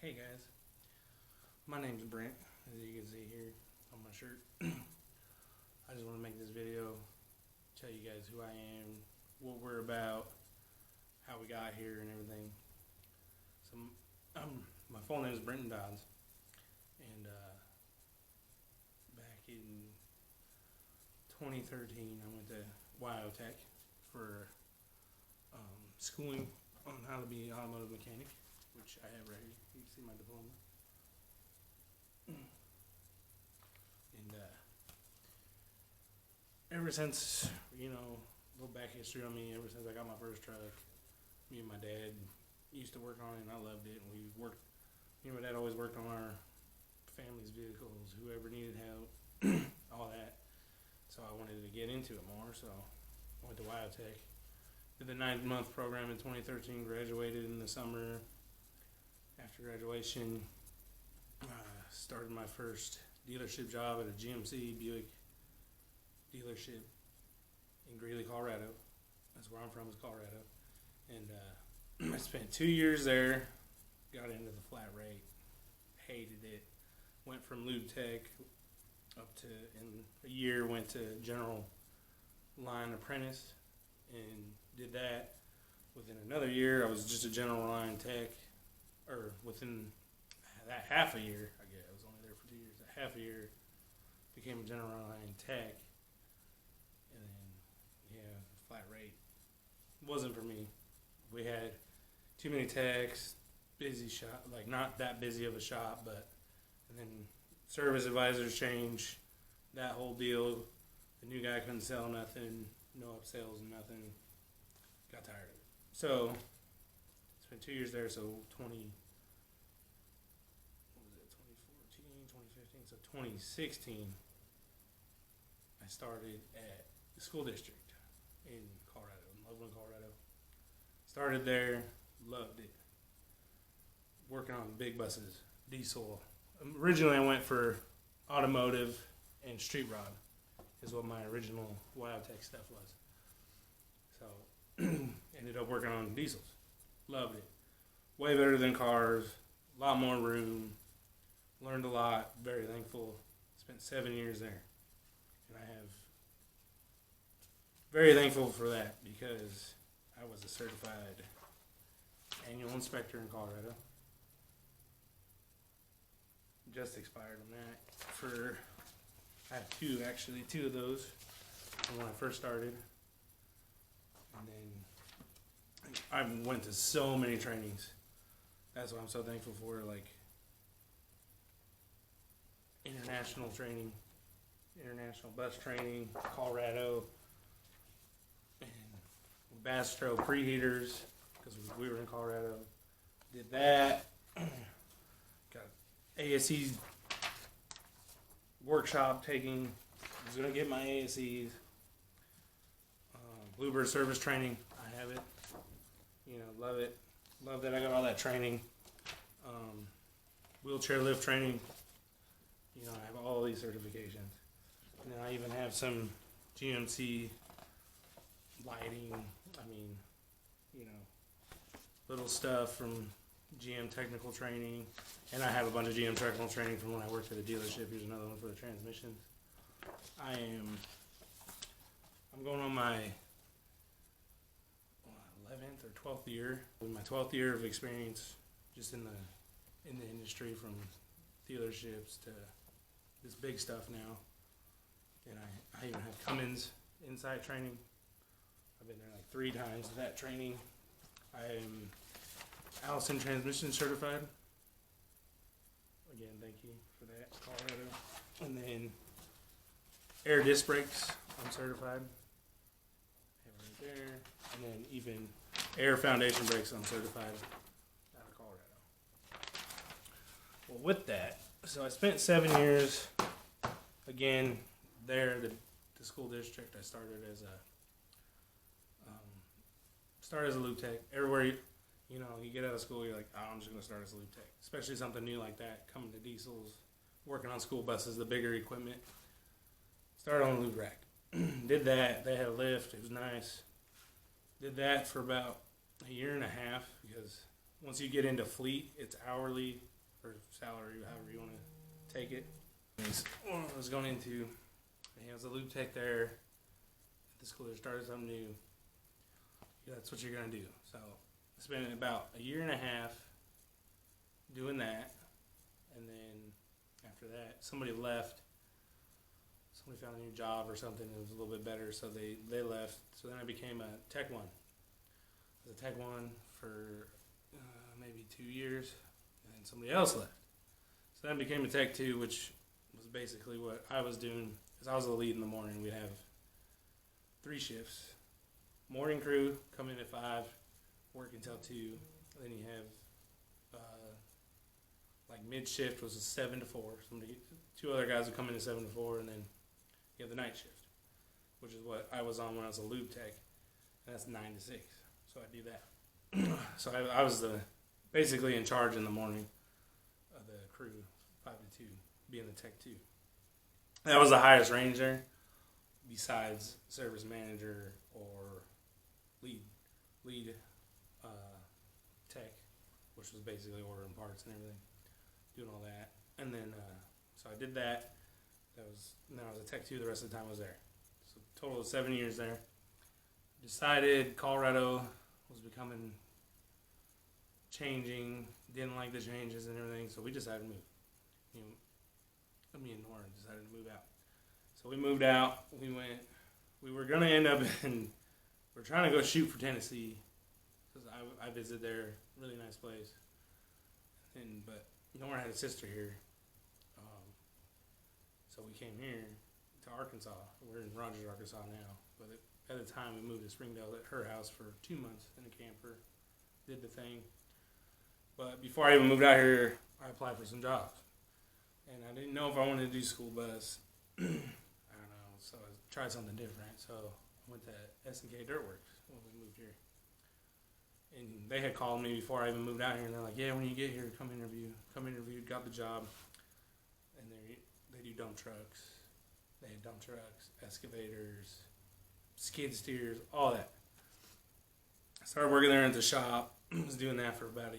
Hey guys, my name's Brent, as you can see here on my shirt. I just want to make this video, tell you guys who I am, what we're about, how we got here and everything. So, my full name is Brenton Dodds, and back in 2013 I went to Wyotech for schooling on how to be an automotive mechanic, which I have right here. You can see my diploma. And ever since, a little back history on me, ever since I got my first truck, me and my dad used to work on it and I loved it. And me and my dad always worked on our family's vehicles, whoever needed help, all that. So I wanted to get into it more, so I went to Wyotech. Did the 9-month program in 2013, graduated in the summer. After graduation, started my first dealership job at a GMC Buick dealership in Greeley, Colorado. That's where I'm from, is Colorado. And I spent 2 years there, got into the flat rate, hated it. Went from lube tech up to, in a year, went to general line apprentice and did that. Within another year, I was just a general line tech, or within that half a year, I guess, I was only there for 2 years, that half a year, became a general line tech, and then, flat rate wasn't for me. We had too many techs, busy shop, like not that busy of a shop, and then service advisors changed, that whole deal, the new guy couldn't sell nothing, no upsells and nothing, got tired of it. So, spent 2 years there, so 2016, I started at the school district in Colorado, in Loveland, Colorado. Started there, loved it. Working on big buses, diesel. Originally, I went for automotive and street rod, is what my original Wyotech stuff was. So, ended up working on diesels. Loved it. Way better than cars, a lot more room. Learned a lot, very thankful. Spent 7 years there. And I have very thankful for that because I was a certified annual inspector in Colorado. Just expired on that I have two of those from when I first started. And then I went to so many trainings. That's what I'm so thankful for, like international training, international bus training, Colorado, and Bastro preheaters, because we were in Colorado. Did that. Got ASE workshop taking. I was going to get my ASEs. Bluebird service training. I have it. Love it. Love that I got all that training. Wheelchair lift training. I have all these certifications. And then I even have some GMC lighting. Little stuff from GM technical training. And I have a bunch of GM technical training from when I worked at a dealership. Here's another one for the transmissions. I'm going on my 11th or 12th year. My 12th year of experience just in the industry, from dealerships to this big stuff now. And I even have Cummins Insight training. I've been there like 3 times to that training. I am Allison Transmission certified. Again, thank you for that, Colorado. And then air disc brakes, I'm certified. Have it right there. And then even air foundation brakes, I'm certified out of Colorado. Well, with that, so I spent 7 years, again, there, the school district. I started as a lube tech. Everywhere you get out of school, you're like, oh, I'm just going to start as a lube tech. Especially something new like that, coming to diesels, working on school buses, the bigger equipment. Started on a lube rack. Did that. They had a lift. It was nice. Did that for about a year and a half because once you get into fleet, it's hourly or salary, however you want to take it. I was going into, he was a lube tech there at the school. They started something new. Yeah, that's what you're going to do. So I spent about a year and a half doing that. And then after that, somebody left. Somebody found a new job or something that was a little bit better, so they left. So then I became a Tech 1. I was a Tech 1 for maybe 2 years, and then somebody else left. So then I became a Tech 2, which was basically what I was doing. Because I was the lead in the morning. We'd have 3 shifts. Morning crew, come in at 5, work until 2. Then you have, like mid-shift was a 7 to 4. 2 other guys would come in at 7 to 4, and then you have the night shift, which is what I was on when I was a lube tech, and that's 9 to 6. So I do that. So I was basically in charge in the morning of the crew, 5 to 2, being the Tech 2. That was the highest range there, besides service manager or lead tech, which was basically ordering parts and everything, doing all that. And then, so I did that. Then I was a Tech 2 the rest of the time I was there. So total of 7 years there. Decided Colorado was changing, didn't like the changes and everything, so we decided to move. Me and Nora decided to move out. So we moved out. We were going to end up we're trying to go shoot for Tennessee, because I visited there, really nice place. But Nora had a sister here. So we came here to Arkansas. We're in Rogers, Arkansas now. But at the time, we moved to Springdale at her house for 2 months in a camper. Did the thing. But before I even moved out here, I applied for some jobs. And I didn't know if I wanted to do school bus. I don't know. So I tried something different. So I went to S&K Dirtworks when we moved here. And they had called me before I even moved out here. And they're like, yeah, when you get here, come interview. Got the job. And they do dump trucks. They had dump trucks, excavators, skid steers, all that. I started working there at the shop. I was doing that for about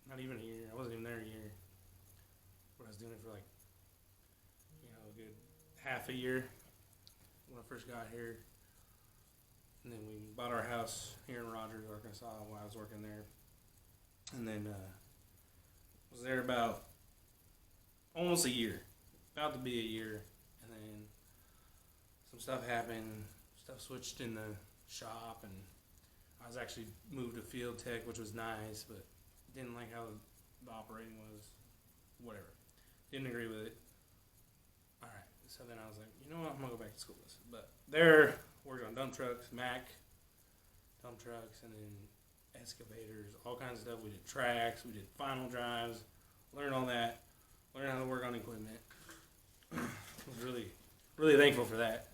not even a year. I wasn't even there a year. But I was doing it for a good half a year when I first got here. And then we bought our house here in Rogers, Arkansas while I was working there. And then was there about almost a year. About to be a year. And then some stuff happened. Stuff switched in the shop, and I was actually moved to field tech, which was nice, but didn't like how the operating was. Whatever. Didn't agree with it. Alright, so then I was like, you know what, I'm going to go back to school. But there, worked on dump trucks, Mack dump trucks, and then excavators, all kinds of stuff. We did tracks, we did final drives, learned all that, learned how to work on equipment. I was really, really thankful for that.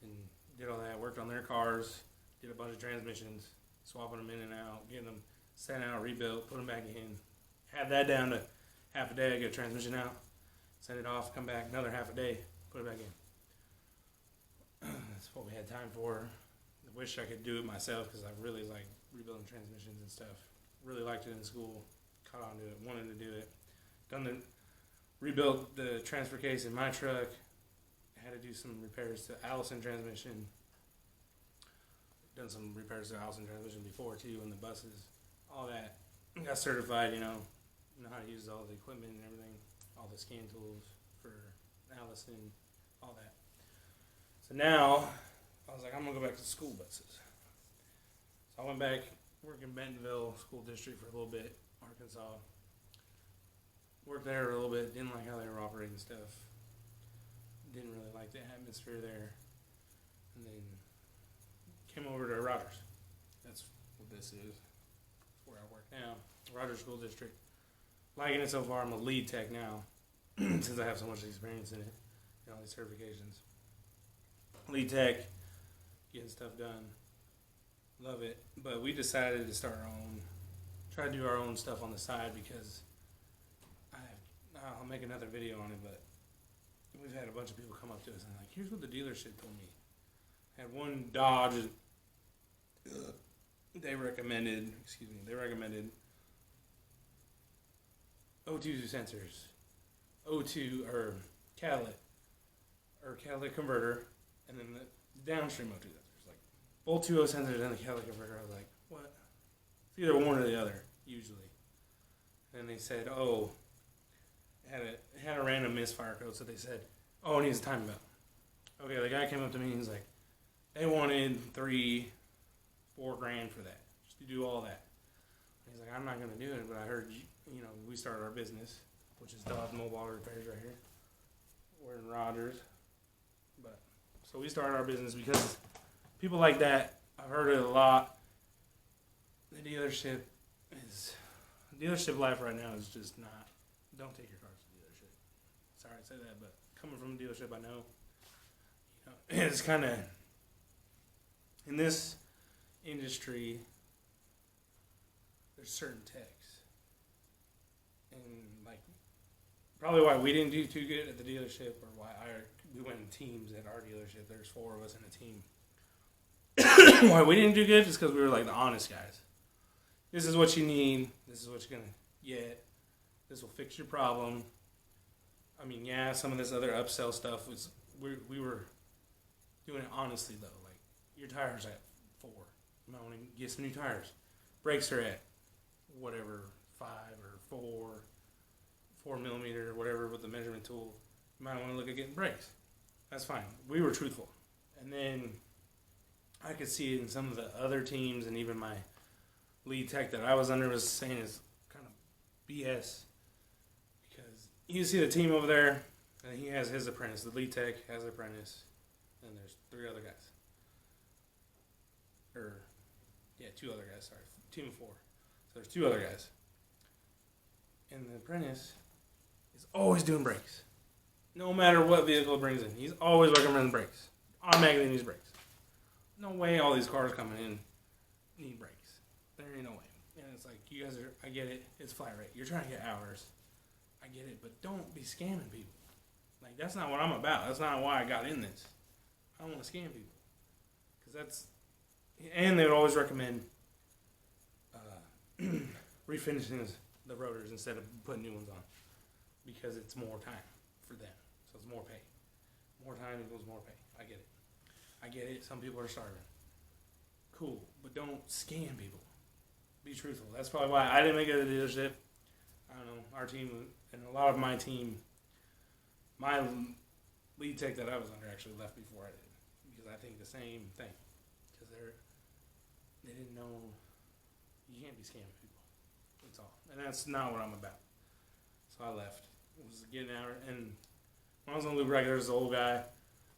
And did all that, worked on their cars, did a bunch of transmissions, swapping them in and out, getting them sent out, rebuilt, put them back in. Had that down to half a day, I get a transmission out, send it off, come back, another half a day, put it back in. That's what we had time for. I wish I could do it myself, because I really like rebuilding transmissions and stuff. Really liked it in school, caught on to it, wanted to do it. Rebuilt the transfer case in my truck. Had to do some repairs to Allison transmission. Done some repairs to Allison transmission before too, in the buses. All that. Got certified, know how to use all the equipment and everything. All the scan tools for Allison, all that. So now, I was like, I'm going to go back to school buses. So I went back, worked in Bentonville School District for a little bit, Arkansas. Worked there a little bit, didn't like how they were operating stuff. Didn't really like the atmosphere there. And then came over to Rogers. That's what this is. That's where I work now. Rogers School District. Liking it so far. I'm a lead tech now, since I have so much experience in it, and all these certifications. Lead tech, getting stuff done. Love it. But we decided to start our own, try to do our own stuff on the side, because I'll make another video on it, but we've had a bunch of people come up to us and like, here's what the dealership told me. I had one Dodge, they recommended O2 sensors, O2 or catalytic converter, and then the downstream O2 sensors. Like both 2O sensors and the catalytic converter. I was like, what? It's either one or the other, usually. And they said, oh, it had a random misfire code, so they said, oh, it needs a timing belt. Okay, the guy came up to me and he's like, they wanted $3-4 grand for that, just to do all that. And he's like, I'm not going to do it, but I heard, we started our business, which is Dodge Mobile Repairs right here. We're in Rogers. So we started our business because people like that, I've heard it a lot. The dealership life right now is just not, don't take your cars to the dealership. Sorry to say that, but coming from a dealership, I know, it's kind of, in this industry, there's certain techs. And like, probably why we didn't do too good at the dealership, or why we went in teams at our dealership. There's 4 of us in a team. Why we didn't do good is because we were like the honest guys. This is what you need. This is what you're going to get. This will fix your problem. I mean, yeah, some of this other upsell stuff was, we were doing it honestly though. Like, your tires are at 4. You might want to get some new tires. Brakes are at whatever, 5 or 4 millimeter, whatever, with the measurement tool. You might want to look at getting brakes. That's fine. We were truthful. And then I could see it in some of the other teams, and even my lead tech that I was under was saying is kind of BS. Because you see the team over there, and he has his apprentice. The lead tech has an apprentice. And there's 3 other guys. 2 other guys, sorry. Team of 4. So there's 2 other guys. And the apprentice is always doing brakes. No matter what vehicle it brings in, he's always recommending brakes. Automatically needs brakes. No way all these cars coming in need brakes. There ain't no way. And it's like, you guys are, I get it, it's flat rate. You're trying to get hours. I get it, but don't be scamming people. Like, that's not what I'm about. That's not why I got in this. I don't want to scam people. Because that's, and they would always recommend refinishing the rotors instead of putting new ones on. Because it's more time for them. So it's more pay. More time equals more pay. I get it. I get it. Some people are starving. Cool. But don't scam people. Be truthful. That's probably why I didn't make it to the dealership. I don't know. Our team, and a lot of my team, my lead tech that I was under actually left before I did. Because I think the same thing. Because they didn't know you can't be scamming people. That's all. And that's not what I'm about. So I left. It was getting out. And when I was on Loop Rack, there was this old guy,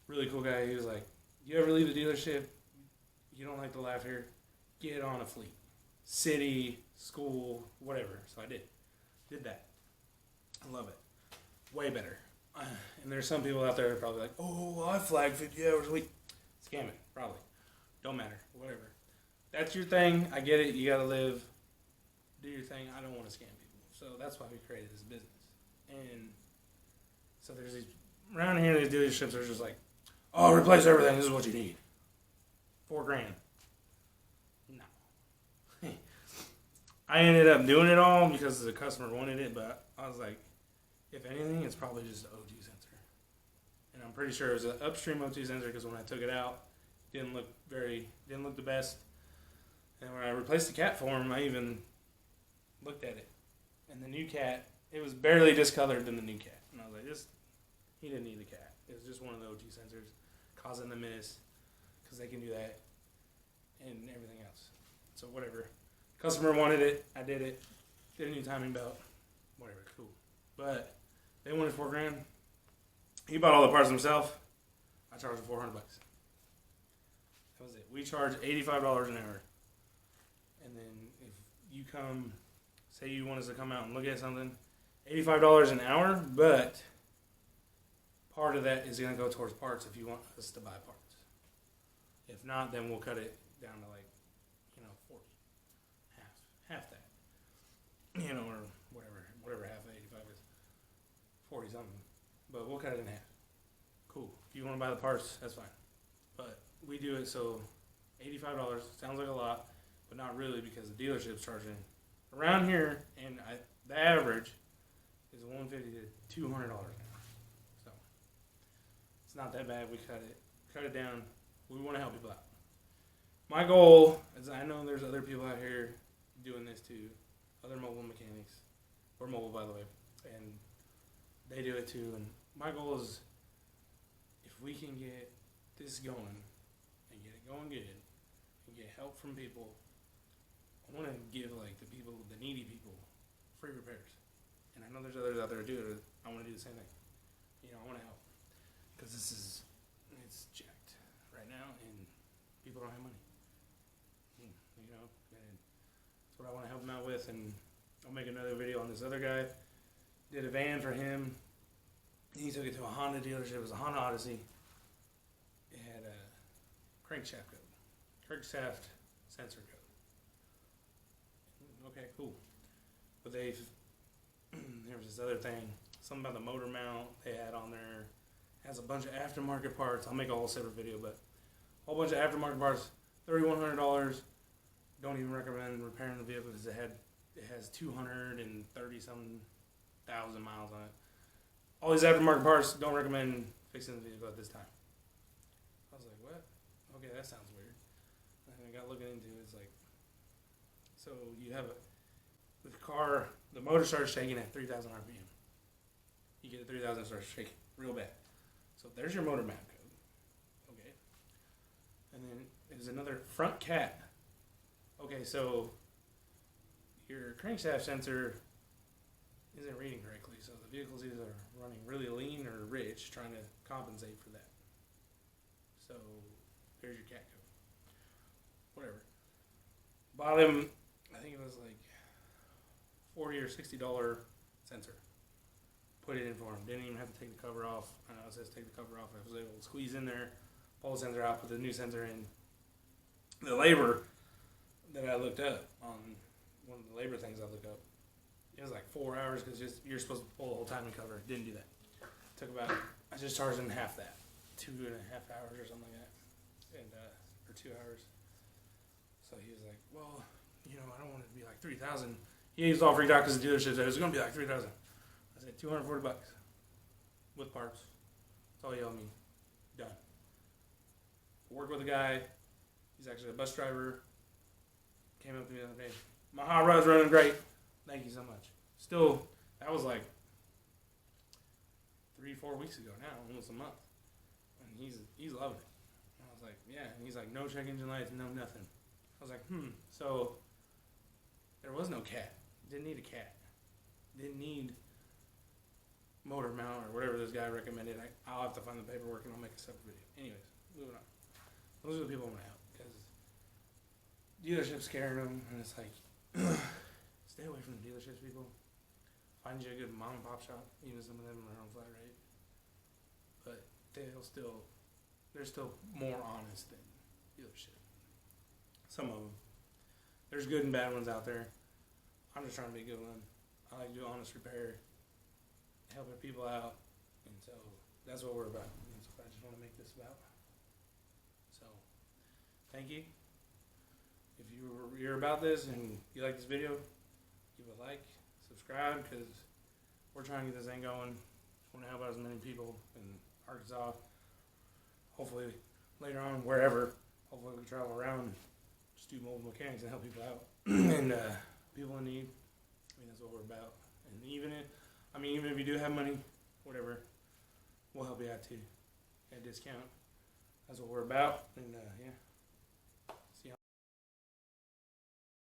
really cool guy. He was like, you ever leave the dealership, you don't like to laugh here, get on a fleet. City, school, whatever. So I did. Did that. I love it. Way better. And there's some people out there that are probably like, oh, well, I flag 50 hours a week. Scam it, probably. Don't matter. Whatever. That's your thing. I get it. You got to live. Do your thing. I don't want to scam people. So that's why we created this business. And so there's these, around here, these dealerships are just like, oh, replace everything. This is what you need. $4 grand. No. I ended up doing it all because the customer wanted it, but I was like, if anything, it's probably just an O2 sensor. And I'm pretty sure it was an upstream O2 sensor because when I took it out, didn't look the best. And when I replaced the cat for him, I even looked at it. And the new cat, it was barely discolored than the new cat. And I was like, he didn't need the cat. It was just one of the O2 sensors causing the miss because they can do that and everything else. So whatever. Customer wanted it. I did it. Did a new timing belt. Whatever. Cool. But they wanted $4 grand. He bought all the parts himself. I charged him $400. That was it. We charge $85 an hour. And then if you come, say you want us to come out and look at something, $85 an hour, but part of that is going to go towards parts if you want us to buy parts. If not, then we'll cut it down to 40. Half that. Or whatever half of 85 is. 40 something. But we'll cut it in half. Cool. If you want to buy the parts, that's fine. But we do it so $85 sounds like a lot, but not really because the dealership's charging around here, and the average is $150 to $200 now. So it's not that bad. We cut it down. We want to help people out. My goal is, I know there's other people out here doing this too, other mobile mechanics. We're mobile, by the way, and they do it too. And my goal is, if we can get this going and get it going good and get help from people, I want to give like the people, the needy people, free repairs. And I know there's others out there who do it. I want to do the same thing. You know, I want to help because it's jacked right now, and people don't have money. You know, and that's what I want to help them out with. And I'll make another video on this other guy. Did a van for him. He took it to a Honda dealership. It was a Honda Odyssey. It had a crankshaft code, crankshaft sensor code. Okay, cool. But there was this other thing, something about the motor mount they had on there. It has a bunch of aftermarket parts. I'll make a whole separate video, but a whole bunch of aftermarket parts, $3,100. Don't even recommend repairing the vehicle because it has 230 some thousand miles on it. All these aftermarket parts, don't recommend fixing the vehicle at this time. I was like, what? Okay, that sounds weird. And I got looking into it. It's like, so you have the car, the motor starts shaking at 3,000 RPM. You get a 3,000, starts shaking real bad. So there's your motor mount code. Okay. And then there's another front cat. Okay, so your crankshaft sensor isn't reading correctly, so the vehicle's either running really lean or rich, trying to compensate for that. So there's your cat code. Whatever. Bought him, I think it was like $40 or $60 sensor. Put it in for him. Didn't even have to take the cover off. I know it says take the cover off. I was able to squeeze in there, pull the sensor out, put the new sensor in. The labor that I looked up on one of the labor things I looked up, it was like 4 hours because you're supposed to pull the whole timing cover. Didn't do that. Took about, I just charged him half that, 2.5 hours or something like that, and or 2 hours. So he was like, well, you know, I don't want it to be like 3,000. He was all freaked out because the dealership said it was going to be like 3,000. I said $240 with parts. That's all you owe me. Done. Worked with a guy. He's actually a bus driver. Came up to me the other day. My hot rod's running great. Thank you so much. Still, that was like 3-4 weeks ago now, almost a month. And he's loving it. And I was like, yeah. And he's like, no check engine lights, no nothing. I was like, So there was no cat. Didn't need a cat. Didn't need motor mount or whatever this guy recommended. I'll have to find the paperwork and I'll make a separate video. Anyways, moving on. Those are the people I want to help because dealerships scaring them, and it's like, stay away from the dealerships, people. Find you a good mom and pop shop. Even some of them are on flat rate, but they're still more honest than dealership. Some of them. There's good and bad ones out there. I'm just trying to be a good one. I like to do honest repair, helping people out, and so that's what we're about. That's what I just want to make this about. So, thank you. If you're about this and you like this video, give it a like, subscribe, because we're trying to get this thing going. Want to help out as many people in Arkansas. Hopefully, later on, wherever, hopefully we travel around and just do mobile mechanics and help people out. And people in need. I mean, that's what we're about. And even if you do have money, whatever, we'll help you out too at a discount. That's what we're about. And yeah.